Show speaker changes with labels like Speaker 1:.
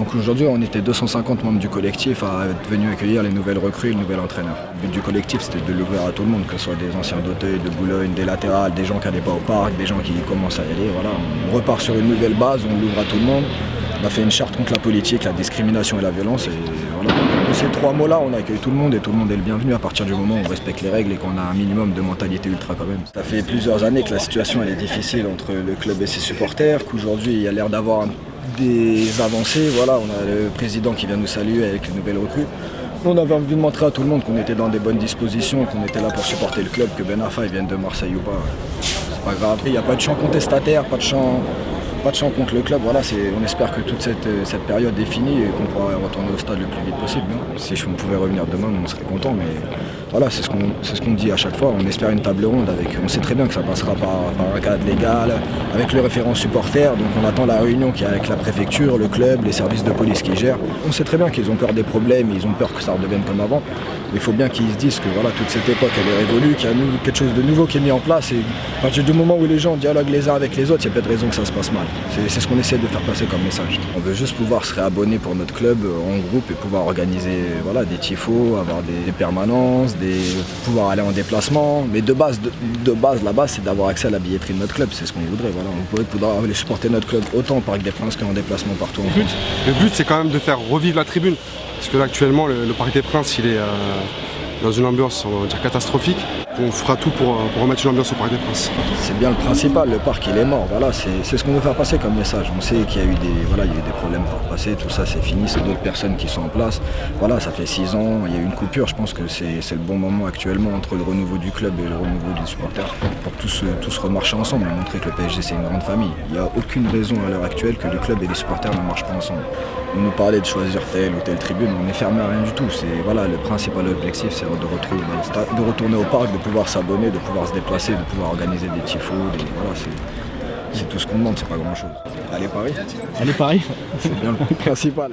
Speaker 1: Donc aujourd'hui, on était 250 membres du collectif à être venus accueillir les nouvelles recrues et le nouvel entraîneur. Le but du collectif, c'était de l'ouvrir à tout le monde, que ce soit des anciens d'Auteuil, de Boulogne, des latérales, des gens qui n'allaient pas au parc, des gens qui commencent à y aller. Voilà. On repart sur une nouvelle base, on l'ouvre à tout le monde. On a fait une charte contre la politique, la discrimination et la violence. Et voilà. De ces trois mots-là, on accueille tout le monde et tout le monde est le bienvenu à partir du moment où on respecte les règles et qu'on a un minimum de mentalité ultra quand même. Ça fait plusieurs années que la situation elle est difficile entre le club et ses supporters, qu'aujourd'hui il y a l'air d'avoir des avancées. Voilà, on a le président qui vient nous saluer avec une nouvelle recrue. On avait envie de montrer à tout le monde qu'on était dans des bonnes dispositions, qu'on était là pour supporter le club, que Ben Arfa il vienne de Marseille ou pas. C'est pas grave. Il n'y a pas de chant contestataire, pas de chant contre le club. Voilà, on espère que toute cette période est finie et qu'on pourra retourner au stade le plus vite possible. Si on pouvait revenir demain, on serait content. Mais voilà, c'est ce qu'on dit à chaque fois. On espère une table ronde on sait très bien que ça passera par un cadre légal, avec le référent supporter. Donc on attend la réunion qui est avec la préfecture, le club, les services de police qui gèrent. On sait très bien qu'ils ont peur des problèmes, ils ont peur que ça redevienne comme avant. Mais il faut bien qu'ils se disent que voilà, toute cette époque elle est révolue, qu'il y a quelque chose de nouveau qui est mis en place. Et à partir du moment où les gens dialoguent les uns avec les autres, il n'y a pas de raison que ça se passe mal. C'est ce qu'on essaie de faire passer comme message. On veut juste pouvoir se réabonner pour notre club en groupe et pouvoir organiser des tifos, avoir des permanences, pouvoir aller en déplacement. Mais de base, la base, c'est d'avoir accès à la billetterie de notre club. C'est ce qu'on voudrait. Voilà. On pourrait pouvoir aller supporter notre club autant au Parc des Princes qu'en déplacement partout en France.
Speaker 2: Le but, c'est quand même de faire revivre la tribune. Parce que là, actuellement, le Parc des Princes, il est dans une ambiance, on va dire, catastrophique. On fera tout pour remettre une ambiance au Parc des Princes.
Speaker 1: C'est bien le principal, le parc il est mort, voilà, c'est ce qu'on veut faire passer comme message. On sait qu'il y a eu des problèmes pour passer, tout ça c'est fini, c'est d'autres personnes qui sont en place. Voilà, ça fait 6 ans, il y a eu une coupure, je pense que c'est le bon moment actuellement entre le renouveau du club et le renouveau des supporters pour tous remarcher ensemble et montrer que le PSG c'est une grande famille. Il n'y a aucune raison à l'heure actuelle que le club et les supporters ne marchent pas ensemble. On nous parlait de choisir telle ou telle tribune, on n'est fermé à rien du tout. Voilà, le principal objectif c'est de retrouver dans le stade, de retourner au parc, de pouvoir s'abonner, de pouvoir se déplacer, de pouvoir organiser des tifos, voilà, c'est tout ce qu'on demande, c'est pas grand chose. Allez Paris.
Speaker 3: Allez Paris.
Speaker 1: C'est bien le principal.